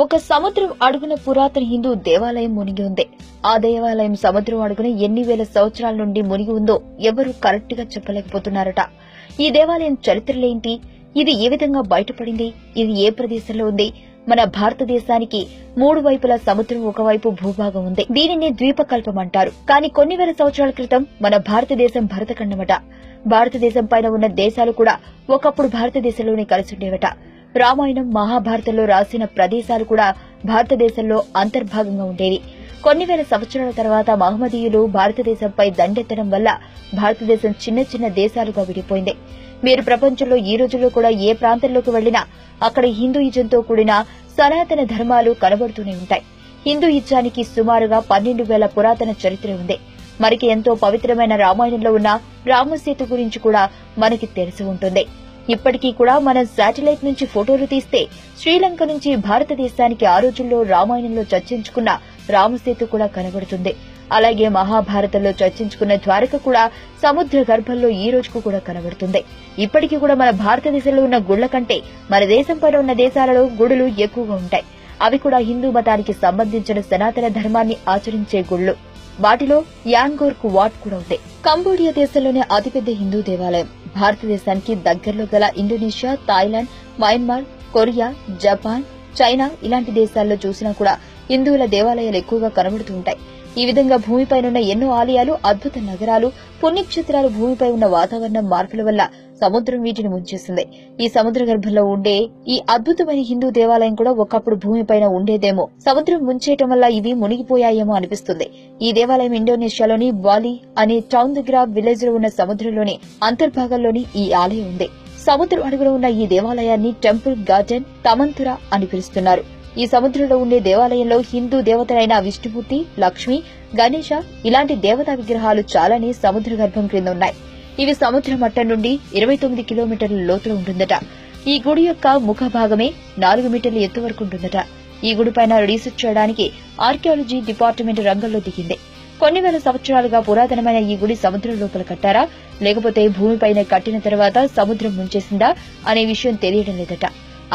ఒక సముద్రం అడుగున పురాతన హిందూ దేవాలయం మునిగి ఉంది. ఆ దేవాలయం సముద్రం అడుగున ఎన్ని వేల సంవత్సరాల నుండి మునిగి ఉందో ఎవరూ కరెక్ట్ గా చెప్పలేకపోతున్నారట. ఈ దేవాలయం చరిత్రలేంటి? ఇది ఏ విధంగా బయటపడింది? ఇది ఏ ప్రదేశంలో ఉంది? మన భారతదేశానికి మూడు వైపులా సముద్రం, ఒకవైపు భూభాగం ఉంది. దీనిని ద్వీపకల్పం అంటారు. కానీ కొన్ని వేల సంవత్సరాల క్రితం మన భారతదేశం భరతఖండమట. భారతదేశం పైన ఉన్న దేశాలు కూడా ఒకప్పుడు భారతదేశంలోనే కలిసుండేవట. రామాయణం, మహాభారతంలో రాసిన ప్రదేశాలు కూడా భారతదేశంలో అంతర్భాగంగా ఉండేవి. కొన్ని వేల సంవత్సరాల తర్వాత మహమ్మదీయులు భారతదేశంపై దండెత్తడం వల్ల భారతదేశం చిన్న చిన్న దేశాలుగా విడిపోయింది. మీరు ప్రపంచంలో ఈ రోజుల్లో కూడా ఏ ప్రాంతంలోకి వెళ్లినా అక్కడ హిందూయిజంతో కూడిన సనాతన ధర్మాలు కనబడుతూనే ఉంటాయి. హిందూయిజానికి సుమారుగా 12,000 పురాతన చరిత్ర ఉంది. మనకి ఎంతో పవిత్రమైన రామాయణంలో ఉన్న రామసేతు గురించి కూడా మనకి తెలిసి ఉంటుంది. ఇప్పటికీ కూడా మనం శాటిలైట్ నుంచి ఫోటోలు తీస్తే శ్రీలంక నుంచి భారతదేశానికి ఆ రోజుల్లో రామాయణంలో చర్చించుకున్న రామసేతు కూడా కనబడుతుంది. అలాగే మహాభారతంలో చర్చించుకున్న ద్వారక కూడా సముద్ర గర్భంలో ఈ రోజుకు కూడా కనబడుతుంది. ఇప్పటికీ కూడా మన భారతదేశంలో ఉన్న గుళ్ల కంటే మన దేశం పైన ఉన్న దేశాలలో గుడులు ఎక్కువగా ఉంటాయి. అవి కూడా హిందూ మతానికి సంబంధించిన సనాతన ధర్మాన్ని ఆచరించే గుళ్లు. వాటిలో యాంగోర్ కు వాట్ కూడా ఉంది. కంబోడియా దేశంలోనే అతిపెద్ద హిందూ దేవాలయం. భారతదేశానికి దగ్గరలో గల Indonesia, Thailand, Myanmar, Korea, Japan, China ఇలాంటి దేశాల్లో చూసినా కూడా హిందువుల దేవాలయాలు ఎక్కువగా కనబడుతూ ఉంటాయి. ఈ విధంగా భూమిపైనున్న ఎన్నో ఆలయాలు, అద్భుత నగరాలు, పుణ్యక్షేత్రాలు, భూమిపై ఉన్న వాతావరణం మార్పుల వల్ల సముద్రం వీటిని ముంచేసింది. ఈ సముద్ర గర్భంలో ఉండే ఈ అద్భుతమైన హిందూ దేవాలయం కూడా ఒకప్పుడు భూమిపైన ఉండేదేమో. సముద్రం ముంచేయటం వల్ల ఇవి మునిగిపోయాయేమో అనిపిస్తుంది. ఈ దేవాలయం ఇండోనేషియాలోని బాలి అనే టౌన్ దగ్గర విలేజ్ లో ఉన్న సముద్రంలోని అంతర్భాగంలోని ఈ ఆలయం ఉంది. సముద్రం అడుగులో ఉన్న ఈ దేవాలయాన్ని టెంపుల్ గార్డెన్ తమంతురా అని పిలుస్తున్నారు. ఈ సముద్రంలో ఉండే దేవాలయంలో హిందూ దేవతలైన విష్ణుమూర్తి, లక్ష్మి, గణేశ ఇలాంటి దేవతా విగ్రహాలు చాలానే సముద్ర గర్భం క్రింద ఉన్నాయి. ఇవి సముద్ర మట్టం నుండి 29 కిలోమీటర్ల లోతులో ఉంటుందట. ఈ గుడి యొక్క ముఖ భాగమే 4 మీటర్ల ఎత్తు వరకు ఉంటుందట. ఈ గుడిపైన రీసెర్చ్ చేయడానికి ఆర్కియాలజీ డిపార్ట్మెంట్ రంగంలో దిగింది. కొన్ని వేల సంవత్సరాలుగా పురాతనమైన ఈ గుడి సముద్రం లోపల కట్టారా, లేకపోతే భూమిపైన కట్టిన తర్వాత సముద్రం ముంచేసిందా అనే విషయం తెలియడం లేదట.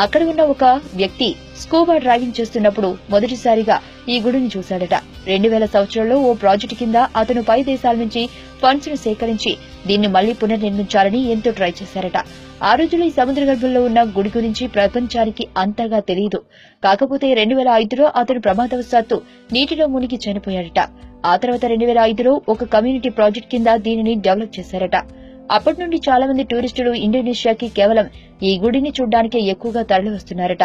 అక్కడ ఉన్న ఒక వ్యక్తి స్కూబా డ్రైవింగ్ చేస్తున్నప్పుడు మొదటిసారిగా ఈ గుడిని చూశాడట. 2000 సంవత్సరంలో ఓ ప్రాజెక్టు కింద అతను పై దేశాల నుంచి ఫండ్స్ ను సేకరించి దీన్ని మళ్లీ పునర్నిర్మించాలని ఎంతో ట్రై చేశారట. ఆ రోజుల్లో ఈ సముద్ర గర్భంలో ఉన్న గుడి గురించి ప్రపంచానికి అంతగా తెలియదు. కాకపోతే 2005లో అతను ప్రమాదవశాత్తు నీటిలో మునిగి చనిపోయాడట. ఆ తర్వాత 2005లో ఒక కమ్యూనిటీ ప్రాజెక్ట్ కింద దీనిని డెవలప్ చేశారట. అప్పటి నుండి చాలా మంది టూరిస్టులు ఇండోనేషియాకి కేవలం ఈ గుడిని చూడ్డానికే ఎక్కువగా తరలి వస్తున్నారట.